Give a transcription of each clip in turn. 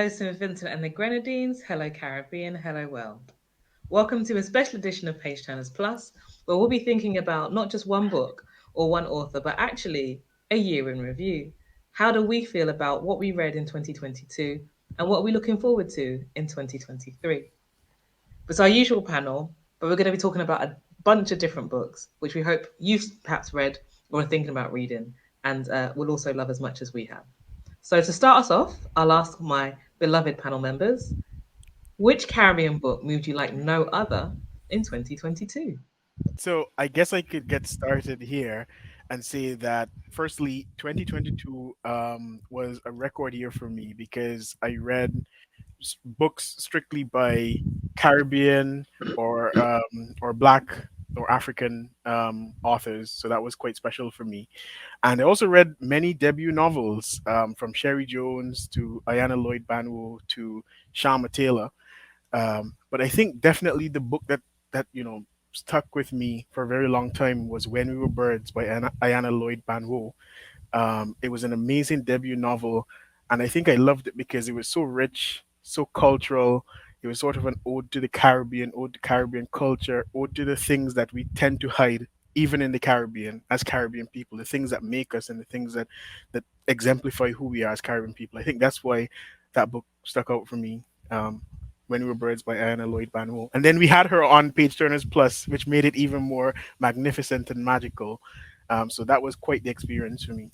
hello St. Vincent and the Grenadines, hello Caribbean, hello world. Welcome to a special edition of Page Turners Plus, where we'll be thinking about not just one book or one author, but actually a year in review. How do we feel about what we read in 2022 and what we're looking forward to in 2023? It's our usual panel, but we're going to be talking about a bunch of different books, which we hope you've perhaps read or are thinking about reading and will also love as much as we have. So to start us off, I'll ask my beloved panel members, which Caribbean book moved you like no other in 2022? So I guess I could get started here and say that firstly, 2022 was a record year for me because I read books strictly by Caribbean or Black or African authors. So that was quite special for me. And I also read many debut novels from Cherie Jones to Ayanna Lloyd Banwo to Shama Taylor. But I think definitely the book that stuck with me for a very long time was When We Were Birds by Ayanna Lloyd Banwo. It was an amazing debut novel, and I think I loved it because it was so rich, so cultural. It was sort of an ode to the Caribbean, ode to Caribbean culture, ode to the things that we tend to hide, even in the Caribbean, as Caribbean people, the things that make us and the things that exemplify who we are as Caribbean people. I think that's why that book stuck out for me. When We Were Birds by Anna Lloyd Banwo. And then we had her on Page Turners Plus, which made it even more magnificent and magical. So that was quite the experience for me.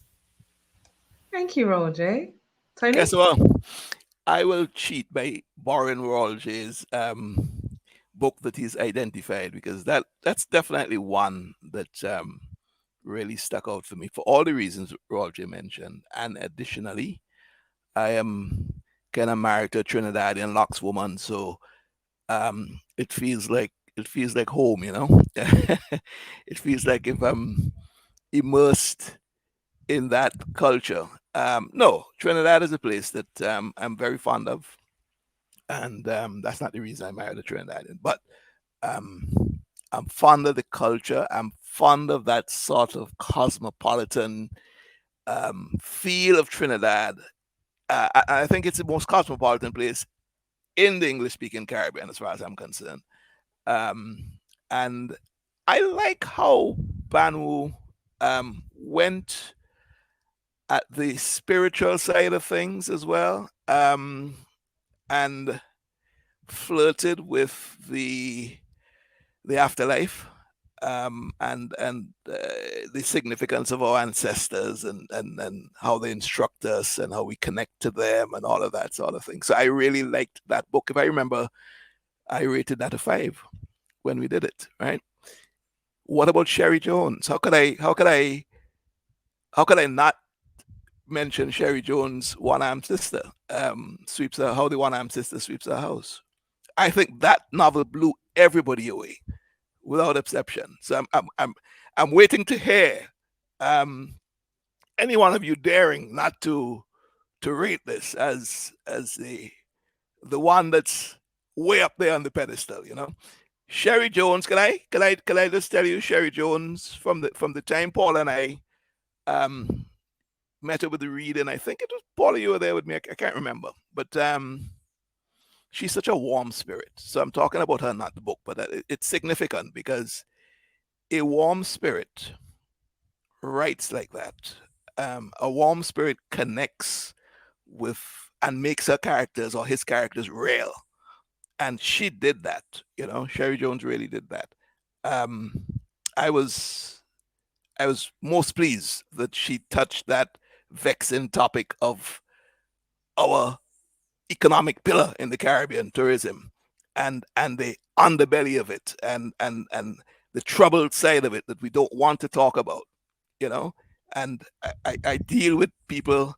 Thank you, Roll J. Guess Tony? what? I will cheat by borrowing Royal's book that he's identified because that's definitely one that really stuck out for me for all the reasons Royal mentioned. And additionally, I am kind of married to a Trinidadian locks woman, so it feels like home, It feels like if I'm immersed in that culture. No, Trinidad is a place that I'm very fond of, and that's not the reason I married a Trinidadian. But um, I'm fond of the culture. I'm fond of that sort of cosmopolitan feel of Trinidad. I think it's the most cosmopolitan place in the English-speaking Caribbean, as far as I'm concerned. Um, and I like how Banu went at the spiritual side of things as well, and flirted with the afterlife, and the significance of our ancestors, and how they instruct us and how we connect to them and all of that sort of thing. So I really liked that book. If I remember, I rated that a 5 when we did it. Right? What about Cherie Jones? How could I not mention Cherie Jones' One Arm Sister? How the One Arm Sister sweeps her house. I think that novel blew everybody away, without exception. So I'm waiting to hear um, any one of you daring not to rate this as the one that's way up there on the pedestal. Cherie Jones. Can I just tell you, Cherie Jones, from the time Paul and I um, met her with the reading. I think it was Paul, you were there with me. I can't remember, but she's such a warm spirit. So I'm talking about her, not the book, but it's significant because a warm spirit writes like that. A warm spirit connects with and makes her characters or his characters real, and she did that. Cherie Jones really did that. Um, I was I was most pleased that she touched that vexing topic of our economic pillar in the Caribbean, tourism, and the underbelly of it, and the troubled side of it that we don't want to talk about. You know, and I deal with people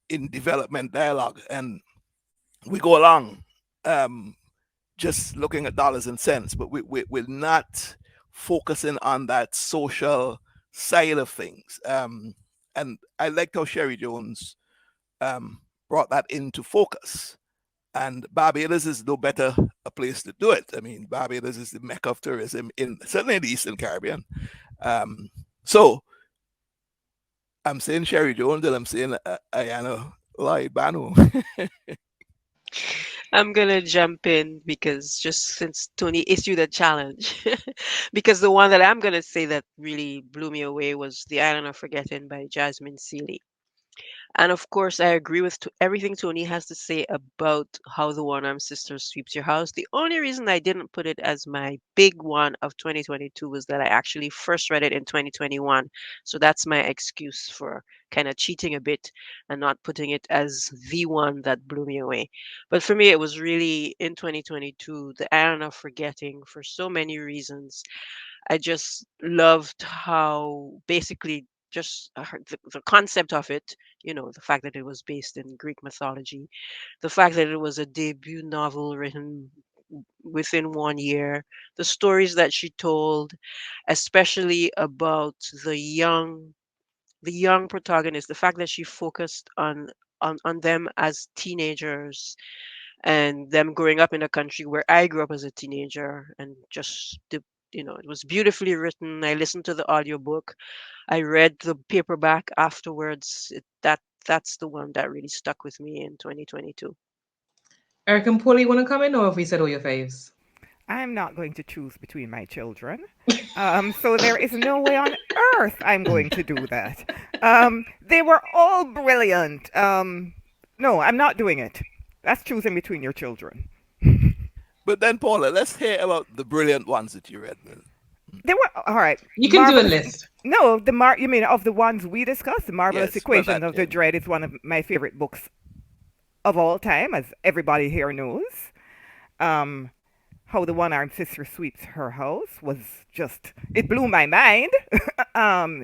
in development dialogue, and we go along um, just looking at dollars and cents, but we're not focusing on that social side of things. And I liked how Cherie Jones um, brought that into focus. And Barbados is no better a place to do it. I mean, Barbados is the mecca of tourism in certainly in the Eastern Caribbean. So I'm saying Cherie Jones and I'm saying Ayano Lloyd Banu. I'm gonna jump in because just since Tony issued a challenge, because the one that I'm gonna say that really blew me away was The Island of Forgetting by Jasmine Seeley. And of course, I agree with everything Tony has to say about how the One Arm Sisters sweeps your house. The only reason I didn't put it as my big one of 2022 was that I actually first read it in 2021. So that's my excuse for kind of cheating a bit and not putting it as the one that blew me away. But for me, it was really in 2022, the Iron of Forgetting for so many reasons. I just loved how basically just the concept of it, the fact that it was based in Greek mythology, the fact that it was a debut novel written within 1 year, the stories that she told, especially about the young protagonist, the fact that she focused on them as teenagers and them growing up in a country where I grew up as a teenager, and just it was beautifully written. I listened to the audiobook. I read the paperback afterwards. That's the one that really stuck with me in 2022. Eric and Paulie, want to come in, or have we said all your faves? I'm not going to choose between my children. So there is no way on earth I'm going to do that. They were all brilliant. No, I'm not doing it. That's choosing between your children. But then, Paula, let's hear about the brilliant ones that you read. They were all right. You can do a Marvelous. list. No, you mean of the ones we discussed? The Marvelous Yes, well, Equations that, of the yeah. Dread is one of my favorite books of all time, as everybody here knows. Um, how the one-armed sister sweeps her house was just, it blew my mind.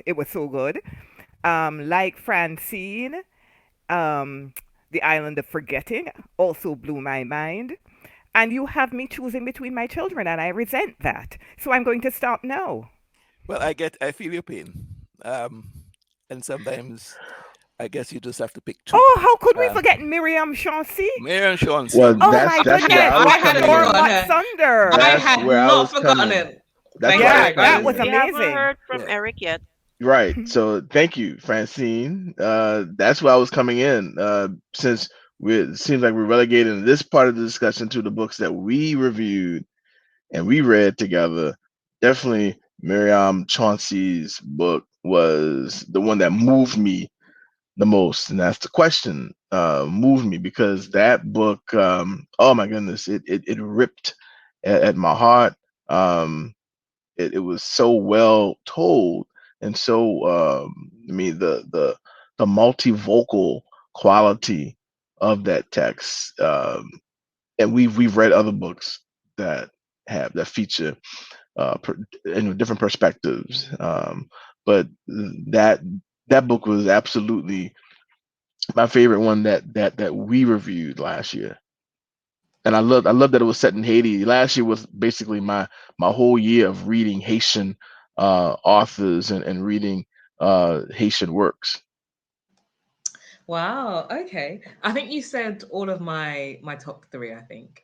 It was so good. Like Francine, um, the Island of Forgetting also blew my mind. And you have me choosing between my children, and I resent that. So I'm going to stop now. Well, I feel your pain. And sometimes I guess you just have to pick two. Oh, how could we Um, forget Miriam Chauncey? Mary and Chauncey. Well, Oh I, my that's where had, I goodness, was I and hadn't coming Storm in. forgotten Much her. Thunder. I That's had where I not was forgotten coming. it. That's Thank where I you, was Yeah, coming that guys. was in. We haven't amazing. heard from Yeah. Eric yet. Right. So thank you, Francine. That's where I was coming in. Since it seems like we're relegating this part of the discussion to the books that we reviewed and we read together. Definitely, Miriam Chauncey's book was the one that moved me the most, and that's the question. Moved me because that book, oh my goodness, it ripped at my heart. It was so well told, and so I mean the multivocal quality of that text. And we've read other books that that feature different perspectives. But that that book was absolutely my favorite one that we reviewed last year. And I love that it was set in Haiti. Last year was basically my whole year of reading Haitian authors and reading Haitian works. Wow. Okay. I think you said all of my top three. I think.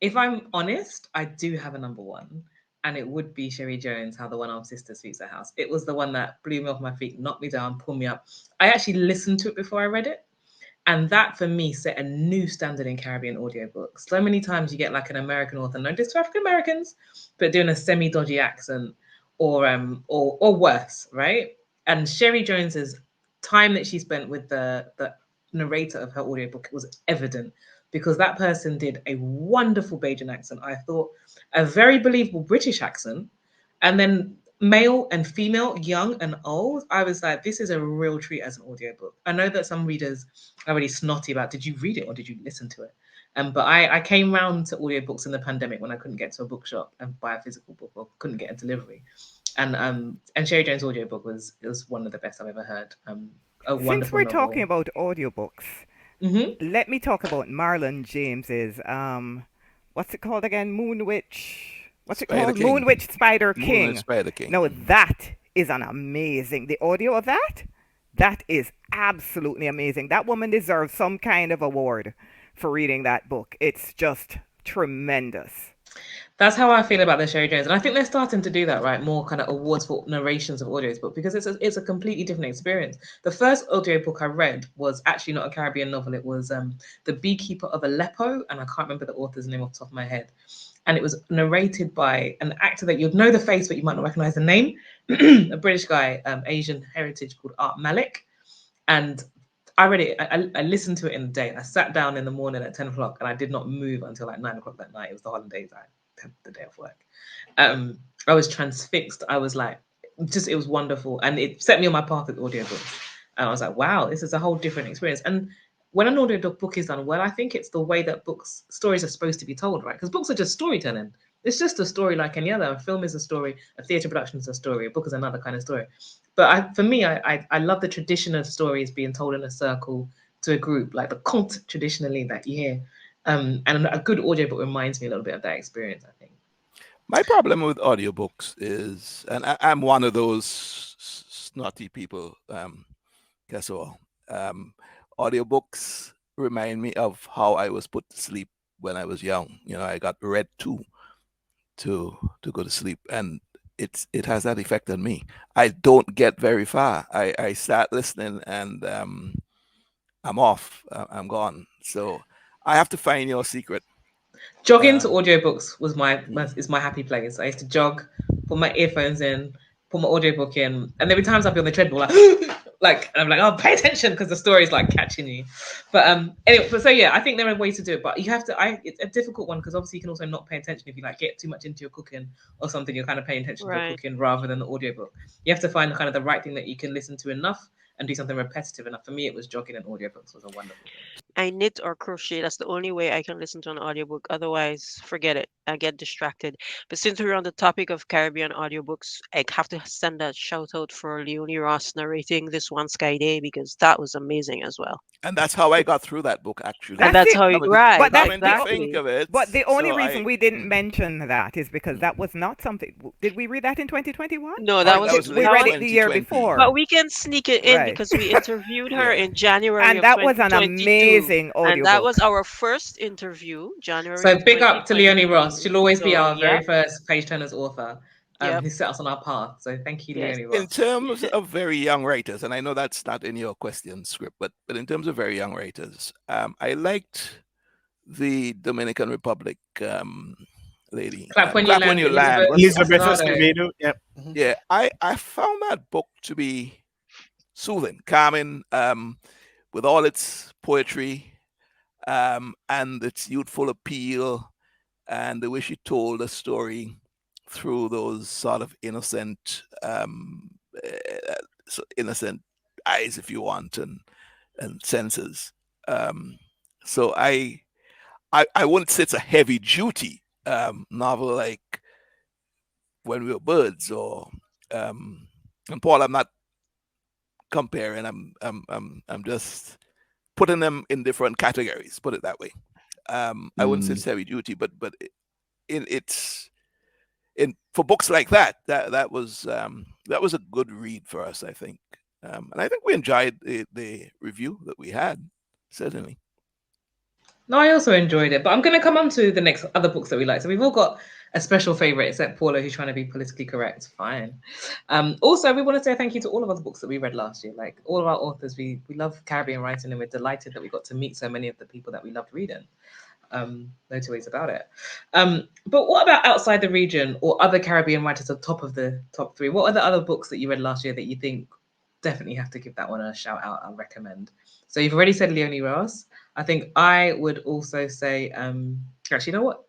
If I'm honest, I do have a number one, and it would be Cherie Jones, How the One Armed Sister Sweeps the House. It was the one that blew me off my feet, knocked me down, pulled me up. I actually listened to it before I read it. And that for me set a new standard in Caribbean audiobooks. So many times you get like an American author, no just to African Americans, but doing a semi-dodgy accent or worse, right? And Cherie Jones's time that she spent with the narrator of her audiobook was evident because that person did a wonderful Bajan accent. I thought a very believable British accent, and then male and female, young and old. I was like, this is a real treat as an audiobook. I know that some readers are really snotty about did you read it or did you listen to it? But I came round to audiobooks in the pandemic when I couldn't get to a bookshop and buy a physical book or couldn't get a delivery. And Sherry Jones' audiobook was one of the best I've ever heard. A Since wonderful we're talking novel. about audiobooks, Hmm. let me talk about Marlon James's what's it called again? Moon Witch. What's it Spider called? Moon King. Witch Spider Moon and King. Spider King. Now that is an amazing. The audio of that is absolutely amazing. That woman deserves some kind of award for reading that book. It's just tremendous. That's how I feel about the Sherry Jones, and I think they're starting to do that, right? More kind of awards for narrations of audios, but because it's a completely different experience. The first audiobook I read was actually not a Caribbean novel; it was The Beekeeper of Aleppo, and I can't remember the author's name off the top of my head. And it was narrated by an actor that you'd know the face, but you might not recognize the name. A British guy, Asian heritage, called Art Malik, and I read it. I listened to it in the day. I sat down in the morning at 10 o'clock, and I did not move until like 9 o'clock that night. It was the holidays. I had the day off work. I was transfixed. I was like, just it was wonderful, and it set me on my path with audiobooks. And I was like, wow, this is a whole different experience. And when an audiobook is done well, I think it's the way that stories are supposed to be told, right? Because books are just storytelling. It's just a story like any other. A film is a story. A theatre production is a story. A book is another kind of story. But for me, I love the tradition of stories being told in a circle to a group, like the conte traditionally that you hear. And a good audiobook reminds me a little bit of that experience, I think. My problem with audiobooks is, and I'm one of those snotty people, guess what? Audiobooks remind me of how I was put to sleep when I was young. You know, I got read to go to sleep, and it has that effect on me. I don't get very far. I start listening, and I'm off. I'm gone. So I have to find your secret. Jogging to audiobooks is my happy place. I used to jog, put my earphones in, put my audiobook in, and there were times I'd be on the treadmill like and I'm like, oh, pay attention because the story's like catching you. But anyway, so yeah, I think there are ways to do it, but you have to. It's a difficult one because obviously you can also not pay attention if you like get too much into your cooking or something. You're kind of paying attention to the cooking rather than the audiobook. You have to find kind of the right thing that you can listen to enough and do something repetitive enough. For me, it was jogging, and audiobooks was a wonderful thing. I knit or crochet. That's the only way I can listen to an audiobook. Otherwise, forget it. I get distracted. But since we're on the topic of Caribbean audiobooks, I have to send a shout out for Leone Ross narrating This One Sky Day because that was amazing as well. And that's how I got through that book, actually. And that's how you right. But that's exactly. Think of it. But the only reason we didn't mention that is because that was not something. Did we read that in 2021? No, that was we read it the year before. But we can sneak it in because we interviewed her in January and of that was an amazing audiobook. And that was our first interview, January. So big up to Leone Ross. She'll always be our very first page turners author. Who set us on our path. So thank you, Leone Ross. In terms of very young writers, and I know that's not in your question script, but in terms of very young writers, I liked the Dominican Republic lady. Clap when you land. Elizabeth Escobedo. Yep. Yeah, I found that book to be soothing, calming, with all its poetry and its youthful appeal and the way she told a story through those sort of innocent eyes, if you want, and senses. So I wouldn't say it's a heavy duty novel like When We Were Birds or and Paul. I'm not comparing. I'm just putting them in different categories. Put it that way. I wouldn't say it's heavy duty, but for books like that was a good read for us, I think, and I think we enjoyed the review that we had, certainly. No, I also enjoyed it, but I'm going to come on to the next other books that we like. So we've all got a special favorite, except Paula, who's trying to be politically correct. Fine. Also, we want to say thank you to all of the books that we read last year. Like all of our authors, we love Caribbean writing, and we're delighted that we got to meet so many of the people that we loved reading. No two ways about it. But what about outside the region or other Caribbean writers on top of the top three? What are the other books that you read last year that you think definitely have to give that one a shout out and recommend? So you've already said Leone Ross. I think I would also say, actually, you know what?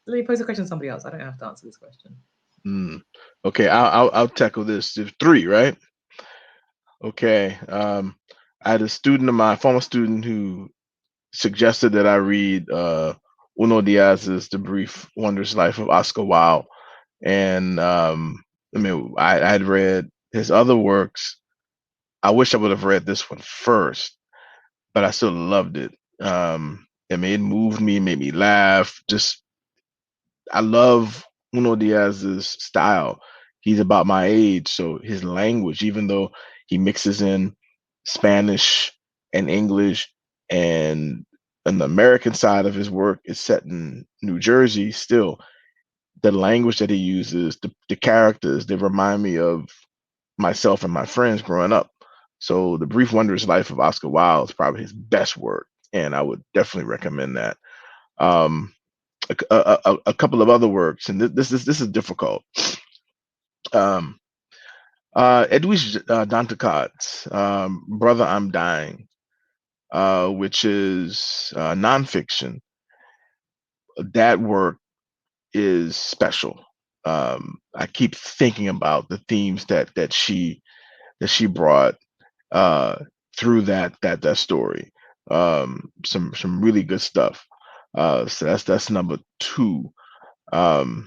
Let me pose a question to somebody else. I don't have to answer this question. Okay, I'll tackle this. There's three, right? Okay. I had a student of mine, former student, who suggested that I read Junot Diaz's The Brief Wondrous Life of Oscar Wilde. And I had read his other works. I wish I would have read this one first, but I still loved it. It moved me, made me laugh. I love Junot Diaz's style. He's about my age, so his language, even though he mixes in Spanish and English, and the American side of his work is set in New Jersey, still the language that he uses, the characters, they remind me of myself and my friends growing up. So the Brief Wondrous Life of Oscar Wilde is probably his best work, and I would definitely recommend that. Um, a couple of other works, and this is difficult. Um, Edwidge Danticat's Brother, I'm Dying, which is nonfiction. That work is special. I keep thinking about the themes that she brought uh, through that story. Some really good stuff. So that's number two. Um,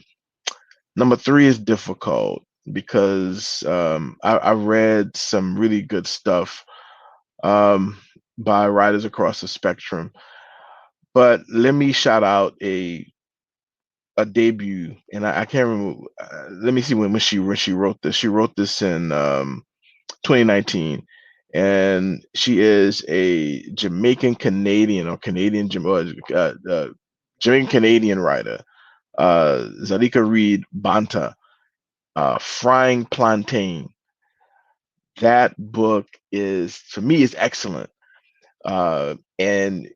Number three is difficult because I read some really good stuff um, by writers across the spectrum. But let me shout out a debut, and I can't remember. Let me see when she wrote this. She wrote this in 2019, and she is a Jamaican Canadian or Canadian Jamaican Canadian writer, Zalika Reed Banta, Frying Plantain. That book is for me is excellent, and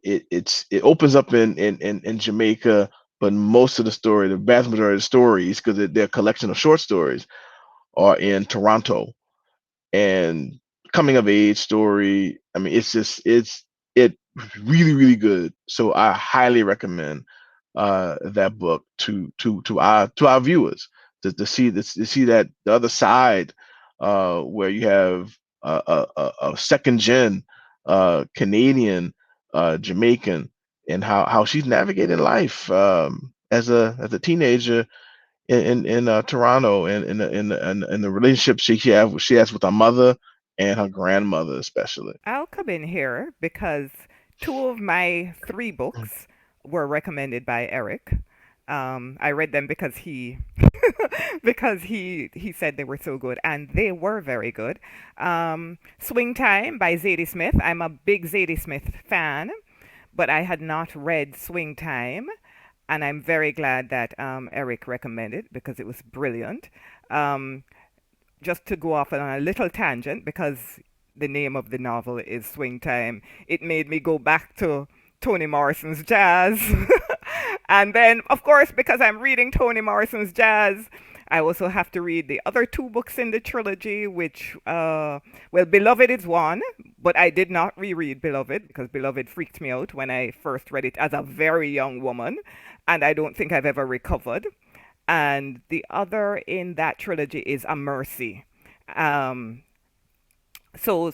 it opens up in Jamaica, but most of the story, the vast majority of the stories, because they're a collection of short stories, are in Toronto. And coming of age story. I mean, it really good. So I highly recommend that book to our viewers to see that the other side, where you have a second gen Canadian Jamaican, and how she's navigating life as a teenager in Toronto, and in the relationship she has with her mother and her grandmother especially. I'll come in here because two of my three books were recommended by Eric. I read them because he because he said they were so good, and they were very good. Swing Time by Zadie Smith. I'm a big Zadie Smith fan, but I had not read Swing Time, and I'm very glad that Eric recommended because it was brilliant. Um, just to go off on a little tangent, because the name of the novel is Swing Time, it made me go back to Toni Morrison's jazz. And then, of course, because I'm reading Toni Morrison's jazz, I also have to read the other two books in the trilogy, which, well, Beloved is one, but I did not reread Beloved because Beloved freaked me out when I first read it as a very young woman, and I don't think I've ever recovered. And the other in that trilogy is A Mercy. Um, so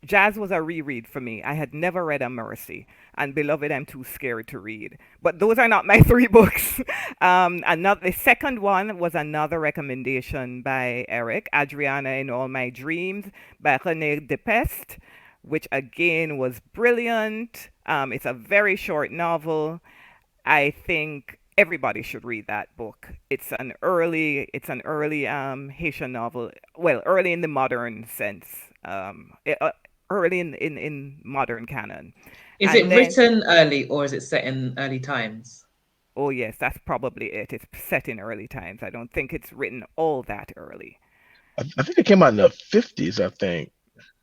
Jazz was a reread for me. I had never read A Mercy, and Beloved I'm too scared to read. But those are not my three books. The second one was another recommendation by Eric, Adriana in All My Dreams by René Depest, which again was brilliant. It's a very short novel. I think everybody should read that book. It's an early Haitian novel. Well, early in the modern sense. Early in modern canon. Is And it then, written early or is it set in early times? oh yes, that's probably it. It's set in early times. I don't think it's written all that early. I think it came out in the 50s, I think.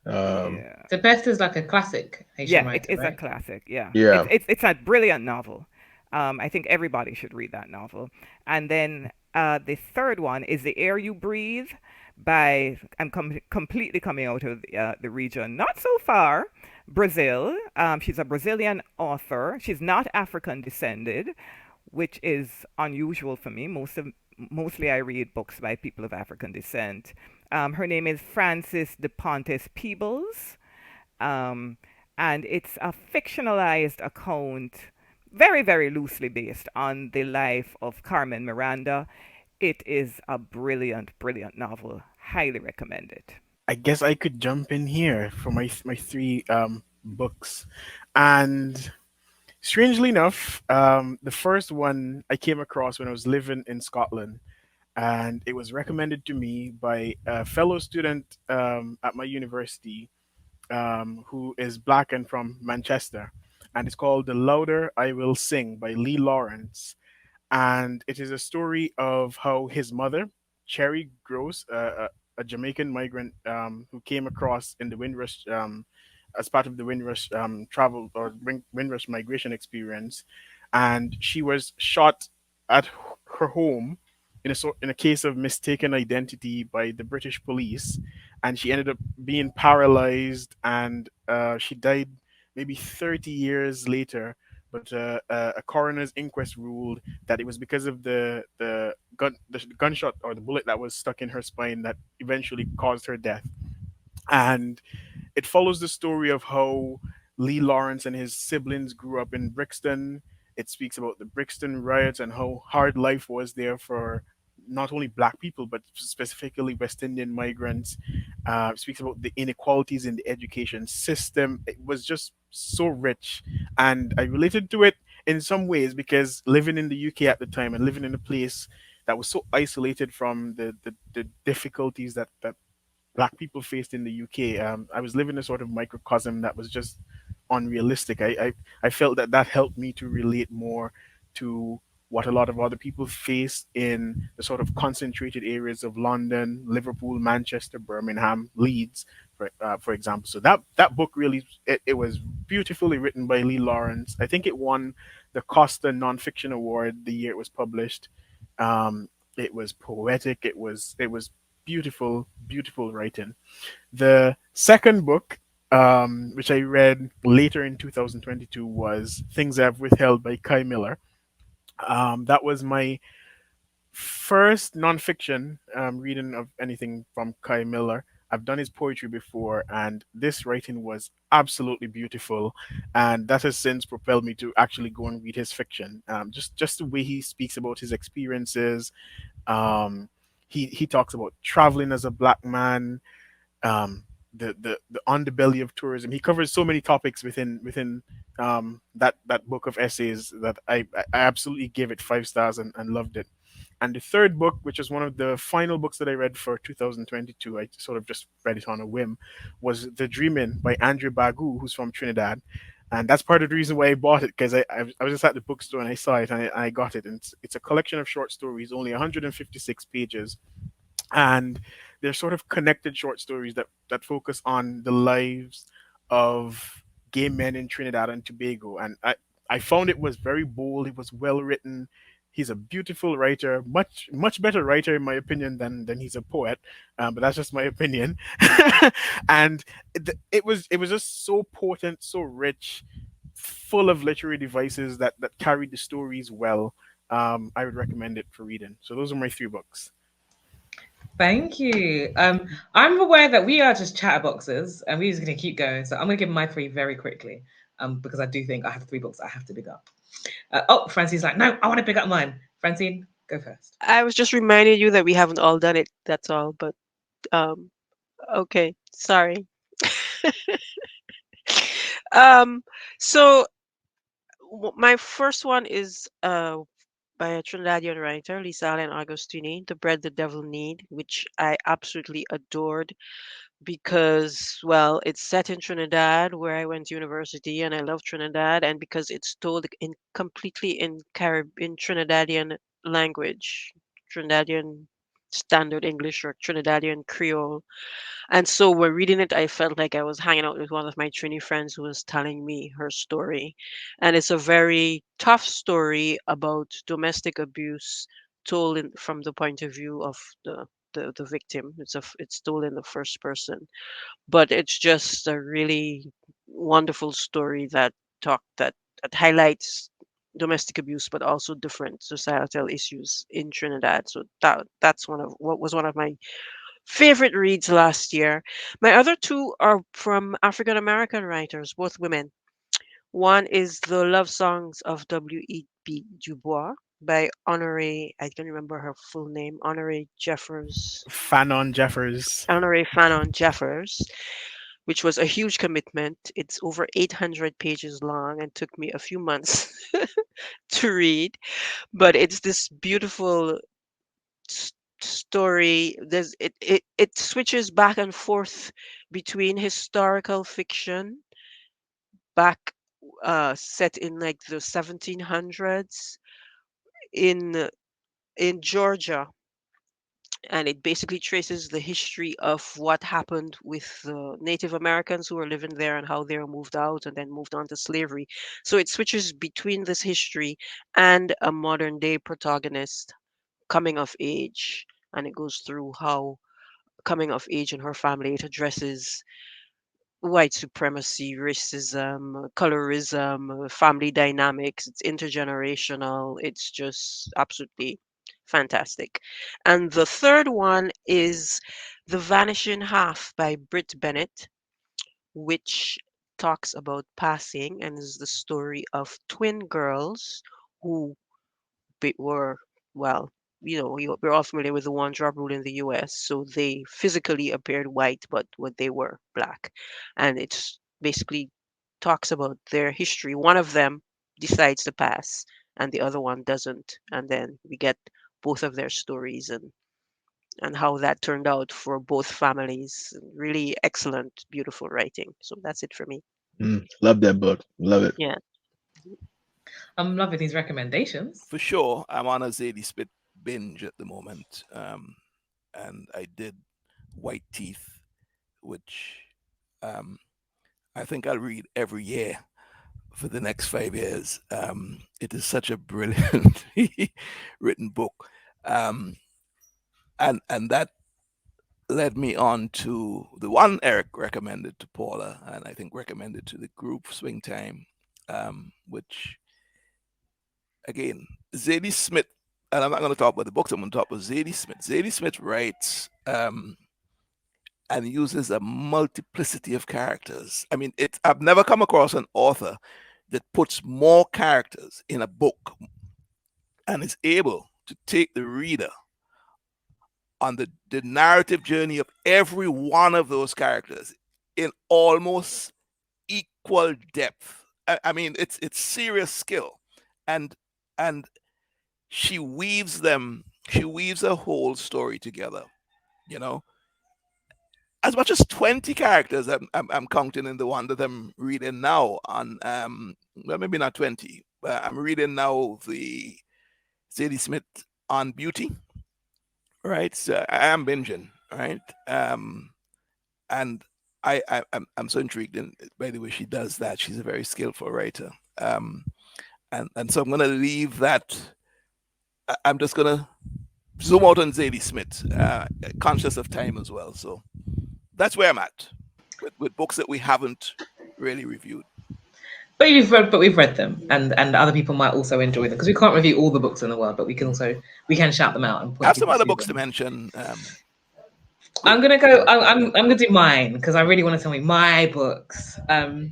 Um, Yeah. The Best is like a classic Haitian Yeah, it writer, is a right? classic. Yeah, it's yeah. it's it's a brilliant novel. I think everybody should read that novel. And then the third one is The Air You Breathe by completely coming out of the region, not so far, Brazil. She's a Brazilian author. She's not African descended, which is unusual for me. Mostly I read books by people of African descent. Her name is Frances de Pontes Peebles, um, and it's a fictionalized account, very, very loosely based on the life of Carmen Miranda. It is a brilliant, brilliant novel. Highly recommend it. I guess I could jump in here for my three books, and strangely enough, the first one I came across when I was living in Scotland, and it was recommended to me by a fellow student at my university, who is black and from Manchester, and it's called "The Louder I Will Sing" by Lee Lawrence. and it is a story of how his mother, Cherie Gross, a Jamaican migrant who came across in the Windrush as part of the Windrush travel or Windrush migration experience, and she was shot at her home in a case of mistaken identity by the British police, and she ended up being paralyzed, and she died maybe 30 years later. But a coroner's inquest ruled that it was because of the gunshot or the bullet that was stuck in her spine that eventually caused her death. And it follows the story of how Lee Lawrence and his siblings grew up in Brixton. It speaks about the Brixton riots and how hard life was there for not only black people but specifically West Indian migrants. It speaks about the inequalities in the education system. It was just so rich, and I related to it in some ways because living in the UK at the time and living in a place that was so isolated from the difficulties that black people faced in the UK. I was living a sort of microcosm that was just unrealistic. I felt that that helped me to relate more to what a lot of other people face in the sort of concentrated areas of London, Liverpool, Manchester, Birmingham, Leeds, for example. So that book really it was beautifully written by Lee Lawrence. I think it won the Costa Nonfiction Award the year it was published. It was poetic. It was beautiful, beautiful writing. The second book, which I read later in 2022, was Things I've Withheld by Kai Miller. That was my first nonfiction reading of anything from Kai Miller. I've done his poetry before, and this writing was absolutely beautiful, and that has since propelled me to actually go and read his fiction. Just the way he speaks about his experiences. Um, he talks about traveling as a black man, the underbelly of tourism. He covers so many topics within that book of essays that I absolutely gave it 5 stars and loved it. And the third book, which is one of the final books that I read for 2022, I sort of just read it on a whim, was The Dreaming by Andrew Bagu, who's from Trinidad. And that's part of the reason why I bought it, because I was just at the bookstore and I saw it and I got it. And it's a collection of short stories, only 156 pages, and they're sort of connected short stories that focus on the lives of gay men in Trinidad and Tobago. And I found it was very bold. It was well written. He's a beautiful writer, much better writer in my opinion than he's a poet. But that's just my opinion. And it was just so potent, so rich, full of literary devices that carried the stories well. I would recommend it for reading. So those are my three books. Thank you. I'm aware that we are just chatterboxes and we're just going to keep going. So I'm going to give my three very quickly because I do think I have three books I have to big up. Oh, Francine's like, no, I want to big up mine. Francine, go first. I was just reminding you that we haven't all done it. That's all. But um, okay, sorry. um, so my first one is by a Trinidadian writer, Lisa Allen Agostini, The Bread the Devil Need, which I absolutely adored because, well, it's set in Trinidad where I went to university and I love Trinidad, and because it's told in completely in Trinidadian language, Trinidadian Standard English or Trinidadian Creole. And so when reading it, I felt like I was hanging out with one of my Trini friends who was telling me her story. And it's a very tough story about domestic abuse told from the point of view of the victim. It's told in the first person, but it's just a really wonderful story that highlights domestic abuse, but also different societal issues in Trinidad. So that's one of my favorite reads last year. My other two are from African American writers, both women. One is The Love Songs of W.E.B. Du Bois by Honoré, I don't remember her full name, Fanon Jeffers. Honoré Fanon Jeffers, which was a huge commitment. It's over 800 pages long and took me a few months to read, but it's this beautiful s- story. It switches back and forth between historical fiction, back set in like the 1700s, in in Georgia, and it basically traces the history of what happened with the Native Americans who were living there and how they were moved out and then moved on to slavery. So it switches between this history and a modern day protagonist coming of age, and it goes through how coming of age in her family, it addresses white supremacy, racism, colorism, family dynamics. It's intergenerational. It's just absolutely fantastic. And the third one is The Vanishing Half by Britt Bennett, which talks about passing and is the story of twin girls who were, well, we're all familiar with the one drop rule in the US. So they physically appeared white, but what they were black. And it's basically talks about their history. One of them decides to pass and the other one doesn't. And then we get both of their stories and how that turned out for both families. Really excellent, beautiful writing. So that's it for me. Love that book. Love it. Yeah. I'm loving these recommendations. For sure, I'm on a Zadie Spit binge at the moment, and I did White Teeth, which I think I'll read every year for the next 5 years. It is such a brilliantly written book, and that led me on to the one Eric recommended to Paula, and I think recommended to the group, Swing Time, which again, Zadie Smith, and I'm not going to talk about the books, I'm going to talk about Zadie Smith. Zadie Smith writes and uses a multiplicity of characters. I mean, I've never come across an author that puts more characters in a book and is able to take the reader on the narrative journey of every one of those characters in almost equal depth. I mean, it's serious skill, and she weaves a whole story together, you know. As much as 20 characters I'm counting in the one that I'm reading now on well, maybe not 20, but I'm reading now the Zadie Smith on beauty, right? So I am binging, right? And I'm so intrigued by the way she does that. She's a very skillful writer. And so I'm gonna leave that. I'm just gonna zoom out on Zadie Smith, conscious of time as well. So that's where I'm at with books that we haven't really reviewed. But we've read them, and other people might also enjoy them because we can't review all the books in the world, but we can shout them out and I point have some people other to books to them. mention. I'm gonna go. I'm gonna do mine because I really want to tell me my books. I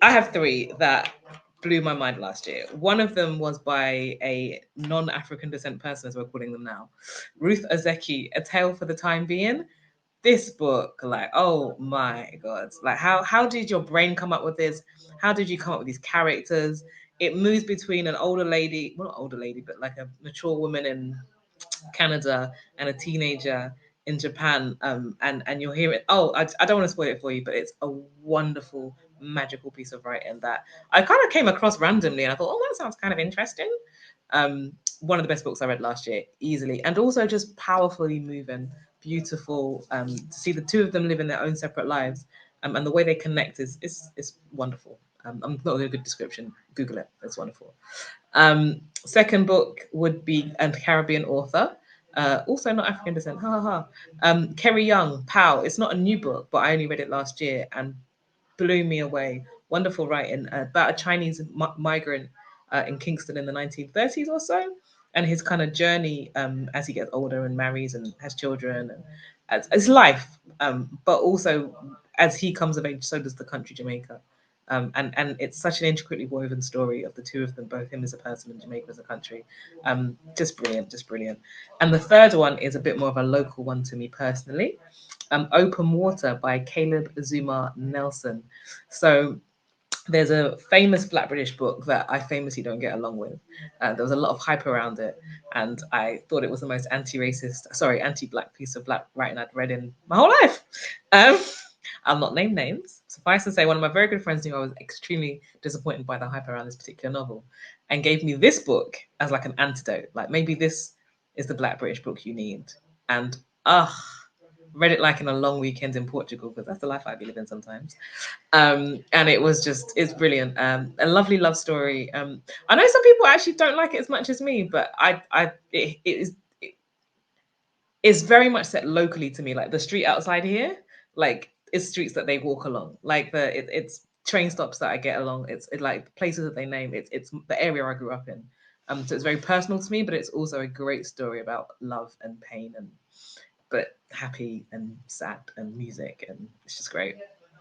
have three that blew my mind last year. One of them was by a non-African descent person, as we're calling them now, Ruth Ozeki, A Tale for the Time Being. This book, like, oh my god, like how did your brain come up with this? How did you come up with these characters? It moves between an older lady, well, not older lady, but like a mature woman in Canada and a teenager in Japan. And you'll hear it. Oh, I don't want to spoil it for you, but it's a wonderful, magical piece of writing that I kind of came across randomly, and I thought, oh, that sounds kind of interesting. One of the best books I read last year, easily, and also just powerfully moving, beautiful. To see the two of them living their own separate lives, and the way they connect is wonderful. I'm not doing a good description. Google it. It's wonderful. Second book would be a Caribbean author, also not African descent. Ha ha ha. Kerry Young, Pow. It's not a new book, but I only read it last year and blew me away. Wonderful writing about a Chinese migrant in Kingston in the 1930s or so, and his kind of journey as he gets older and marries and has children, and as life, but also as he comes of age, so does the country Jamaica. And it's such an intricately woven story of the two of them, both him as a person and Jamaica as a country. Just brilliant, just brilliant. And the third one is a bit more of a local one to me personally. Open Water by Caleb Zuma Nelson. So there's a famous Black British book that I famously don't get along with. There was a lot of hype around it, and I thought it was the most anti-Black piece of Black writing I'd read in my whole life. Um, I'll not name names. Suffice to say, one of my very good friends knew I was extremely disappointed by the hype around this particular novel. and gave me this book as like an antidote. Like maybe this is the Black British book you need. And read it like in a long weekend in Portugal because that's the life I'd be living sometimes. And it was just it's brilliant. A lovely love story. I know some people actually don't like it as much as me, but it's very much set locally to me. Like the street outside here, like it's streets that they walk along. Like it's train stops that I get along. It's like places that they name. It's the area I grew up in. So it's very personal to me, but it's also a great story about love and pain and but happy and sad and music, and it's just great.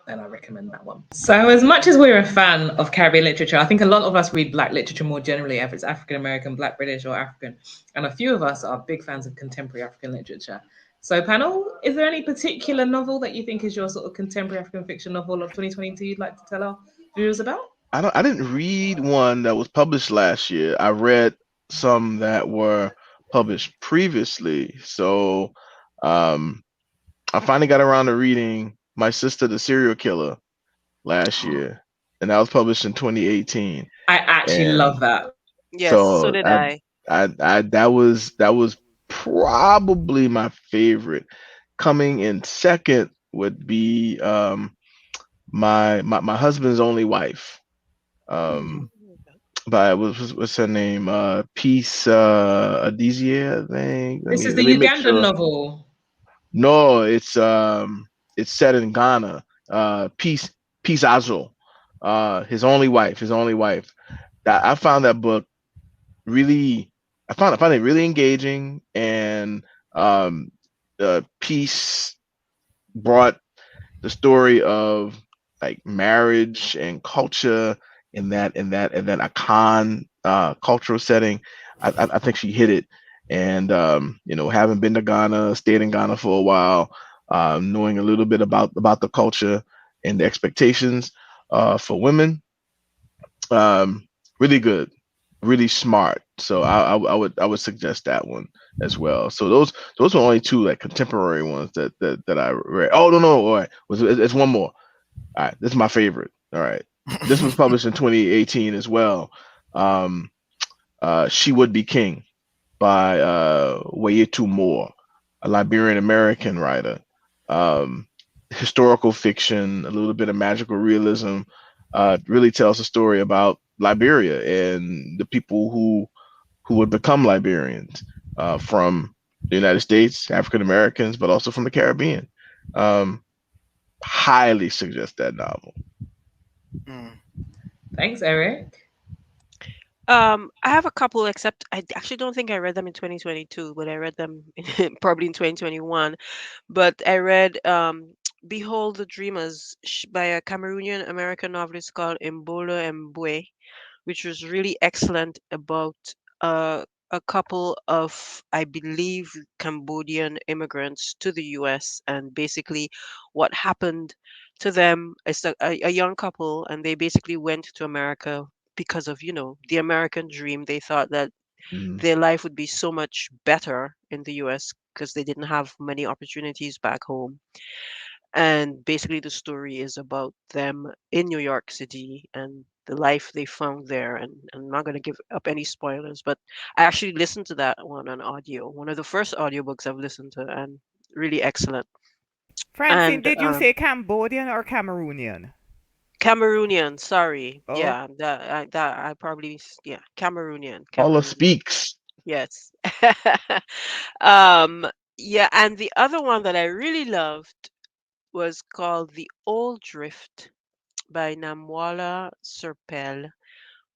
And I recommend that one. So, as much as we're a fan of Caribbean literature, I think a lot of us read Black literature more generally, if it's African American, Black British, or African. And a few of us are big fans of contemporary African literature. So, panel, is there any particular novel that you think is your sort of contemporary African fiction novel of 2022 you'd like to tell our viewers about? I didn't read one that was published last year. I read some that were published previously. So um I finally got around to reading My Sister the Serial Killer last year, and that was published in 2018. I actually love And that. Yes, so so did I. I that was probably my favorite. Coming in second would be my husband's only wife. Hmm. Um by what's her name? Peace Adizia, I think. This is Let the me make Ugandan sure. novel. No, it's set in Ghana. Peace Azo. His only wife. I found that book really I found it really engaging, and um Peace brought the story of like marriage and culture in that Akan cultural setting. I think she hit it, and having been to Ghana, stayed in Ghana for a while, knowing a little bit about the culture and the expectations for women, um, really good, really smart. So I would suggest that one as well. So those are only two like contemporary ones that I read. Oh no, all right, it's one more. All right, this is my favorite. All right, this was published in 2018 as well. Um, She Would Be King by Wayetu Moore, a Liberian American writer. Um, Historical fiction, a little bit of magical realism. Really tells a story about Liberia and the people who would become Liberians from the United States, African Americans, but also from the Caribbean. Um, Highly suggest that novel. Mm. Thanks, Eric. I have a couple, except I actually don't think I read them in 2022, but I read them probably in 2021. But I read Behold the Dreamers by a Cameroonian American novelist called Imbolo Mbue, which was really excellent about a couple of, I believe, Cambodian immigrants to the US, and basically what happened to them as a young couple, and they basically went to America because of, the American dream. They thought that Mm, their life would be so much better in the US because they didn't have many opportunities back home. And basically, the story is about them in New York City and the life they found there. And I'm not going to give up any spoilers, but I actually listened to that one on audio, one of the first audiobooks I've listened to, and really excellent. Francine, And did you say Cambodian or Cameroonian? Cameroonian, sorry. Oh, Yeah, that I probably, yeah, Cameroonian, Paula Cameroonian. speaks. Yes. Um, yeah, and the other one that I really loved was called The Old Drift by Namwala Serpel,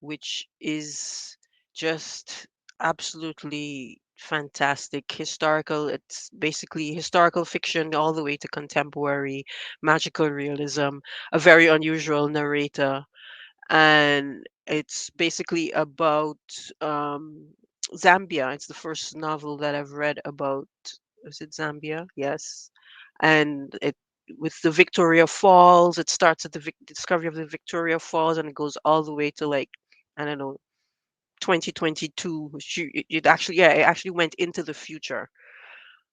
which is just absolutely fantastic. Historical, it's basically historical fiction all the way to contemporary magical realism, a very unusual narrator, and it's basically about um, Zambia. It's the first novel that I've read about. Is it Zambia? Yes, and it with the Victoria Falls. It starts at the discovery of the Victoria Falls, and it goes all the way to like, I don't know, 2022. It actually, yeah, it actually went into the future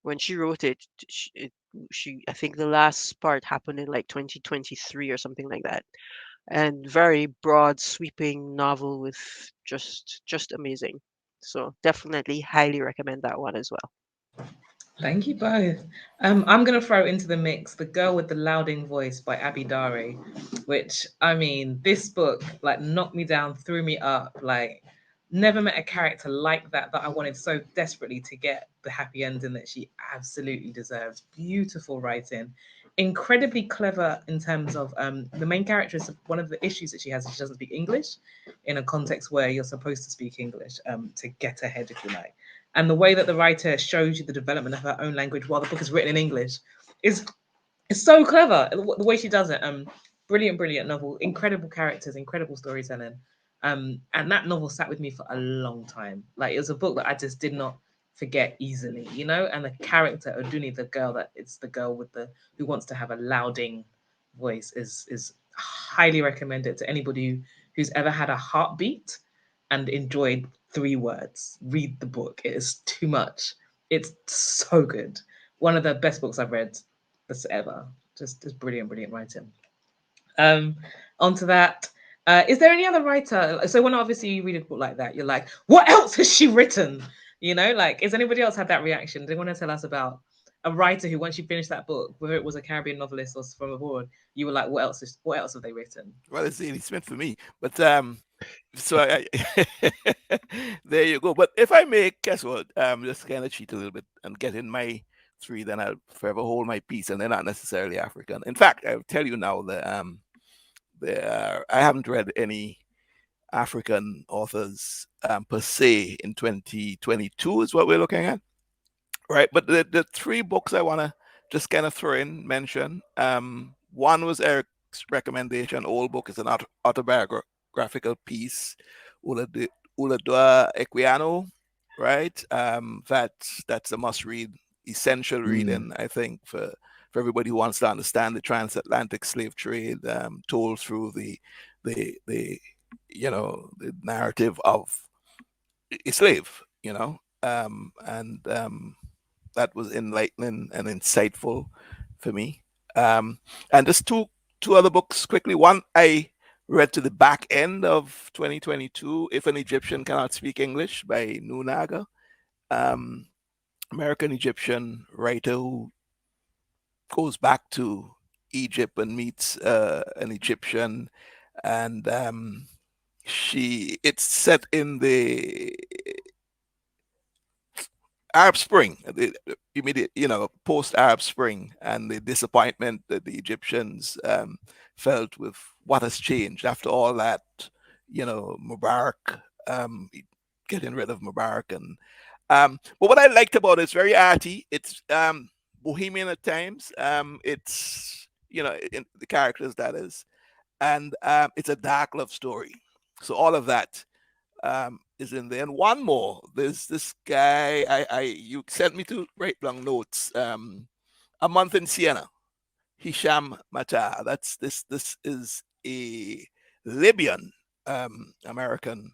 when she wrote it. She I think the last part happened in like 2023 or something like that, and very broad, sweeping novel with just amazing. So definitely highly recommend that one as well. Thank you both. I'm going to throw into the mix The Girl with the Louding Voice by Abby Dari, which, I mean, this book, like, knocked me down, threw me up. Like, never met a character like that I wanted so desperately to get the happy ending that she absolutely deserves. Beautiful writing. Incredibly clever in terms of the main character is one of the issues that she has is she doesn't speak English in a context where you're supposed to speak English to get ahead, if you like. And the way that the writer shows you the development of her own language while the book is written in English is so clever. The way she does it, brilliant novel, incredible characters, incredible storytelling. And that novel sat with me for a long time. Like, it was a book that I just did not forget easily, you know. And the character Oduni, the girl that it's the girl with the who wants to have a louding voice, is highly recommended to anybody who's ever had a heartbeat and enjoyed 3 words. Read the book. It is too much. It's so good. One of the best books I've read this ever. Just brilliant writing. Um, Onto that. Is there any other writer? So when obviously you read a book like that, you're like, what else has she written? You know, like, is anybody else had that reaction? Do you want to tell us about a writer who, once you finished that book, whether it was a Caribbean novelist or from abroad, you were like, what else have they written? Well, it's Zadie Smith for me, but so there you go. But if I may, guess what? Just kind of cheat a little bit and get in my 3, then I'll forever hold my peace, and they're not necessarily African. In fact, I'll tell you now that I haven't read any African authors per se in 2022 is what we're looking at, right? But the 3 books I want to just kind of throw in, mention. One was Eric's recommendation. Old book is an autobiographical piece, Uladua Equiano, right? That's a must read, essential reading, I think, for everybody who wants to understand the transatlantic slave trade, told through the the narrative of a slave, and that was enlightening and insightful for me. And just two other books quickly. One I read to the back end of 2022, If an Egyptian Cannot Speak English by Nunaga, American Egyptian writer who goes back to Egypt and meets an Egyptian, and it's set in the Arab Spring, the immediate, post Arab Spring, and the disappointment that the Egyptians felt with what has changed after all that, Mubarak, getting rid of Mubarak. And but what I liked about it, it's very arty. It's bohemian at times. It's in the characters, that is, and it's a dark love story. So all of that is in there. And one more, there's this guy you sent me to write long notes. A Month in Siena, Hisham Mata. This is a Libyan American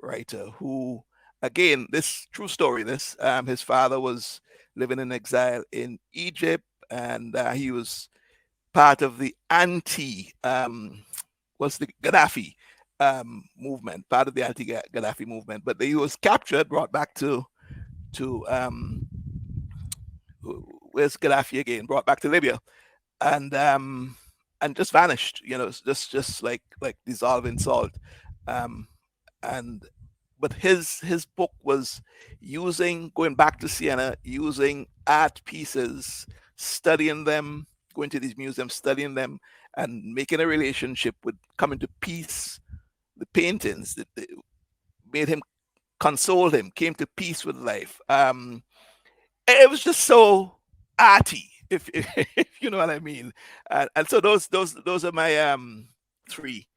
writer who, again, this true story. This his father was living in exile in Egypt, and he was part of the was the Gaddafi movement, part of the anti-Gaddafi movement. But he was captured, brought back to where's Gaddafi again? Brought back to Libya, and just vanished. Just like dissolving salt. And but his book was going back to Siena, using art pieces, studying them, going to these museums, studying them, and making a relationship with, coming to peace. The paintings that made him, consoled him, came to peace with life. It was just so arty, if you know what I mean. And so those are my 3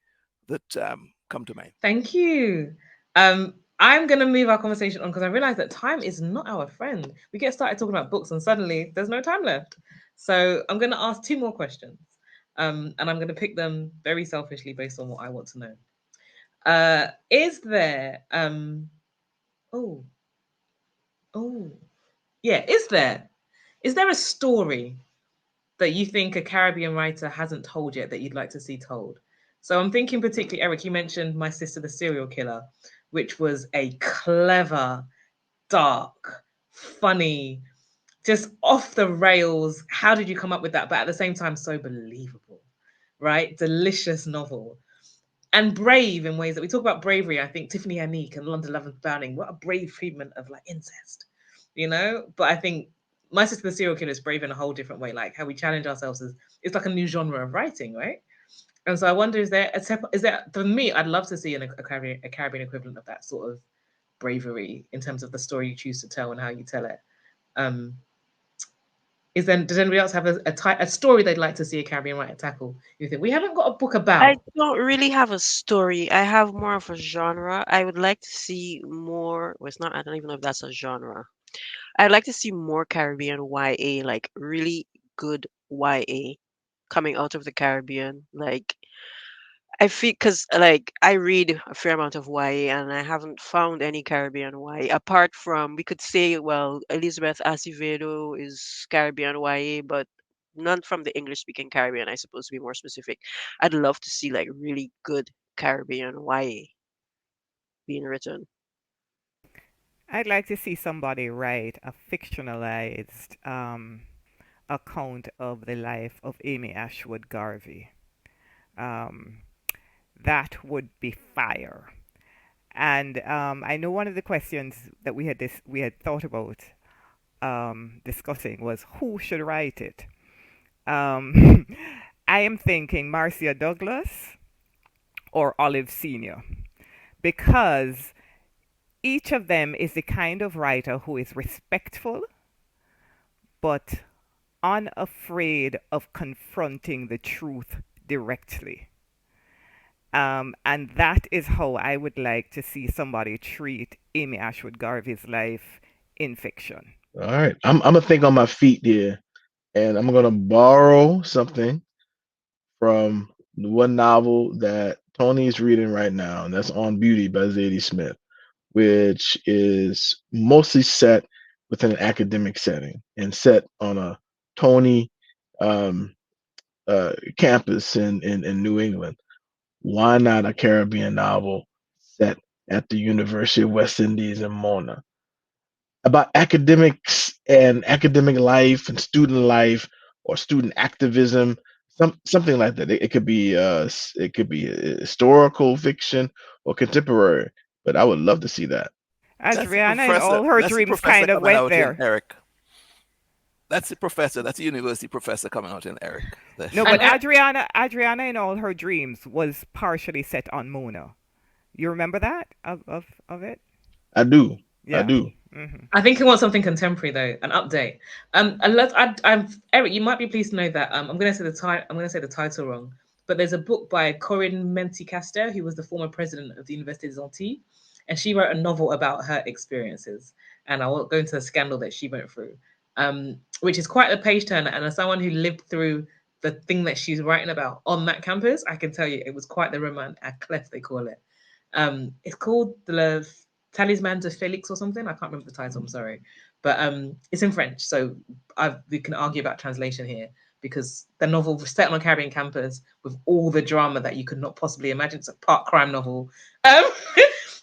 that come to mind. Thank you. I'm going to move our conversation on because I realize that time is not our friend. We get started talking about books and suddenly there's no time left. So I'm going to ask 2 more questions. And I'm going to pick them very selfishly based on what I want to know. Is there oh yeah, is there a story that you think a Caribbean writer hasn't told yet that you'd like to see told? So I'm thinking particularly, Eric, you mentioned My Sister the Serial Killer, which was a clever, dark, funny, just off the rails. How did you come up with that? But at the same time, so believable, right? Delicious novel. And brave in ways that we talk about bravery. I think Tiffany Anique and London Love and Bounding, what a brave treatment of like incest, you know? But I think My Sister the Serial Killer is brave in a whole different way. Like how we challenge ourselves is it's like a new genre of writing, right? And so I wonder, is there for me? I'd love to see a Caribbean equivalent of that sort of bravery in terms of the story you choose to tell and how you tell it. Um, does anybody else have a story they'd like to see a Caribbean writer tackle? You think we haven't got a book I about? don't really have a story. I have more of a genre. I would like to see more. Well, it's not. I don't even know if that's a genre. I'd like to see more Caribbean YA, like really good YA coming out of the Caribbean. Like I feel because like I read a fair amount of YA and I haven't found any Caribbean YA apart from we could say well Elizabeth Acevedo is Caribbean YA, but none from the English speaking Caribbean. I suppose to be more specific, I'd love to see like really good Caribbean YA being written. I'd like to see somebody write a fictionalized account of the life of Amy Ashwood Garvey. Um, that would be fire. And I know one of the questions that we had thought about discussing was who should write it. Um, I am thinking Marcia Douglas or Olive Senior because each of them is the kind of writer who is respectful but unafraid of confronting the truth directly. And that is how I would like to see somebody treat Amy Ashwood Garvey's life in fiction. All right, I'm gonna think on my feet here, and I'm gonna borrow something from the one novel that Tony is reading right now, and that's On Beauty by Zadie Smith, which is mostly set within an academic setting and set on a Tony um, campus in New England. Why not a Caribbean novel set at the University of West Indies in Mona? About academics and academic life and student life or student activism, something like that. It could be it could be historical fiction or contemporary, but I would love to see that. That's the Adriana and professor. all her That's the dreams professor kind of coming went out in there. Eric. That's the professor. That's the university professor coming out in Eric. No, And but Adriana in all her dreams was partially set on Mona. You remember that of it? I do. I Yeah. do. Hmm. I think he wants something contemporary though, an update. And Eric, you might be pleased to know that I'm going to say the title. I'm going to say the title wrong, but there's a book by Corinne Menticaster, who was the former president of the Université des Antilles, and she wrote a novel about her experiences. And I won't go into the scandal that she went through, which is quite a page turner. And as someone who lived through the thing that she's writing about on that campus, I can tell you it was quite the roman à clef, they call it. It's called the Talisman de Felix or something. I can't remember the title. I'm sorry, but it's in French, so we can argue about translation here because the novel was set on a Caribbean campus with all the drama that you could not possibly imagine. It's a part crime novel. Um,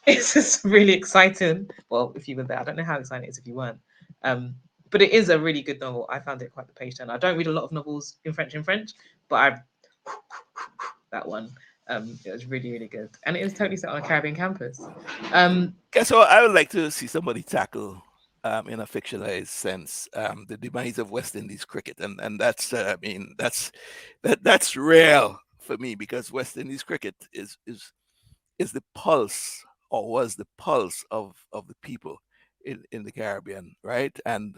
it's just really exciting. Well, if you were there, I don't know how exciting it is if you weren't. Um, but it is a really good novel. I found it quite the page turner. I don't read a lot of novels in French, but that one. It was really, really good. And it was totally set on a Caribbean campus. Guess what? I would like to see somebody tackle, in a fictionalized sense, the demise of West Indies cricket, and that's I mean that's real for me because West Indies cricket is the pulse or was the pulse of the people in the Caribbean, right? And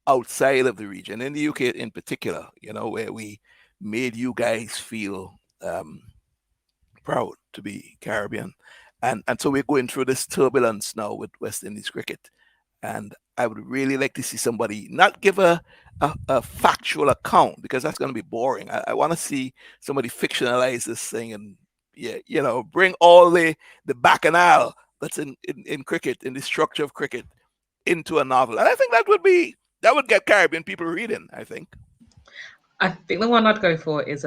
outside of the region, in the UK in particular, where we made you guys feel proud to be Caribbean. And so we're going through this turbulence now with West Indies cricket. And I would really like to see somebody not give a factual account because that's going to be boring. I want to see somebody fictionalize this thing and bring all the bacchanal that's in cricket, in the structure of cricket, into a novel. And I think that would get Caribbean people reading, I think. I think the one I'd go for is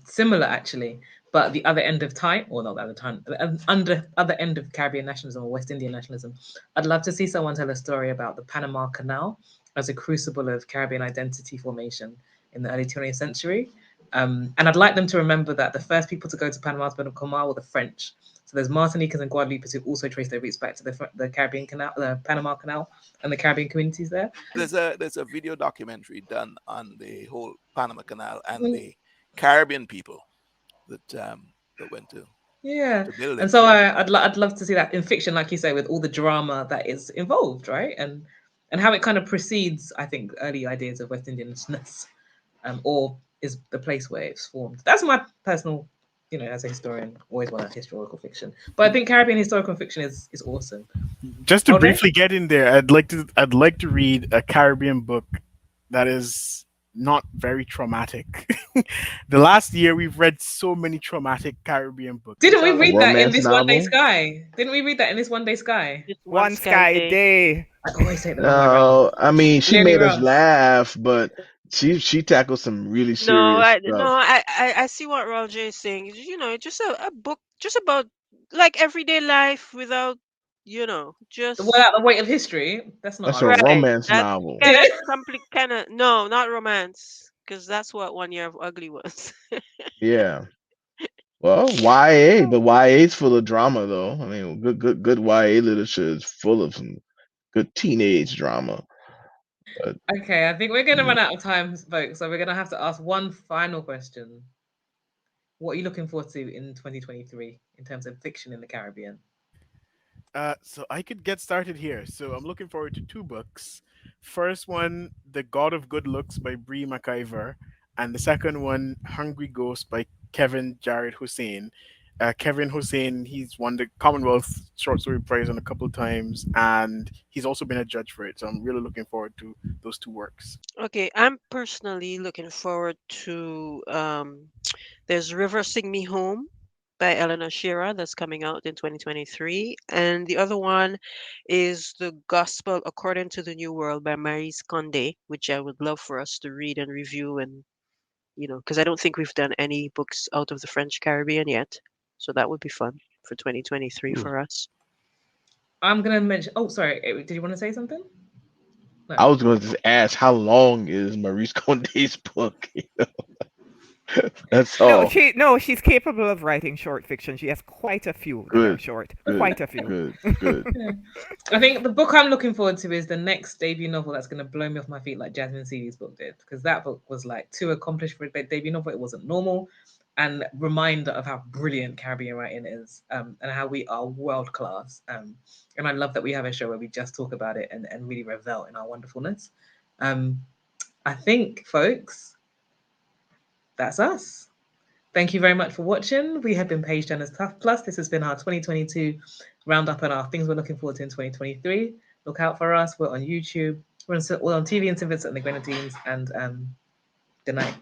similar actually, But the other end of time, or not the other time, the other end of Caribbean nationalism or West Indian nationalism, I'd love to see someone tell a story about the Panama Canal as a crucible of Caribbean identity formation in the early 20th century. And I'd like them to remember that the first people to go to Panama's Canal were the French. So there's Martinicans and Guadeloupers who also trace their roots back to the Caribbean Canal, the Panama Canal, and the Caribbean communities there. There's a video documentary done on the whole Panama Canal and the Caribbean people that went to build it. And so I'd love to see that in fiction, like you say, with all the drama that is involved, right? And how it kind of precedes, I think, early ideas of West Indianness, or is the place where it's formed. That's my personal, as a historian, always want a historical fiction. But I think Caribbean historical fiction is awesome. Just to briefly get in there, I'd like to read a Caribbean book that is not very traumatic. The last year we've read so many traumatic Caribbean books. Didn't we read that in this novel? One Day Sky? Didn't we read that in this One Day Sky? One Sky Day. I always say that. No, I mean she Mary made us Ross. laugh, but she tackled some really serious stuff. I see what Roger is saying. Just a book just about like everyday life without, just Without the weight of history. That's not That's a our romance novel. No, not romance, because that's what 1 Year of Ugly was. Yeah. Well, YA, but YA is full of drama though. I mean, good YA literature is full of some good teenage drama. But, Okay, I think we're going to run out of time, folks. So we're going to have to ask one final question. What are you looking forward to in 2023 in terms of fiction in the Caribbean? So I could get started here. So I'm looking forward to two books. First one, The God of Good Looks by Bree McIver, and the second one, Hungry Ghost by Kevin Jared Hussein. Kevin Hussein, he's won the Commonwealth Short Story Prize a couple of times, and he's also been a judge for it. So I'm really looking forward to those two works. Okay, I'm personally looking forward to there's River Sing Me Home by Eleanor Shearer that's coming out in 2023, and the other one is The Gospel According to the New World by Maryse Condé, which I would love for us to read and review, and because I don't think we've done any books out of the French Caribbean yet, so that would be fun for 2023 Ooh. for us. I'm going to mention. Oh, sorry. Did you want to say something? No. I was going to just ask, how long is Maurice Condé's book? That's all. She's capable of writing short fiction. She has quite a few that are short. Quite a few. Good. Yeah. I think the book I'm looking forward to is the next debut novel that's going to blow me off my feet like Jasmine Seeley's book did, because that book was like too accomplished for a debut novel. It wasn't normal, and reminder of how brilliant Caribbean writing is, and how we are world class. And I love that we have a show where we just talk about it and really revel in our wonderfulness. I think, folks, that's us. Thank you very much for watching. We have been Page Turners Plus. This has been our 2022 roundup and our things we're looking forward to in 2023. Look out for us. We're on YouTube. We're on TV and St. Vincent and the Grenadines. And good night.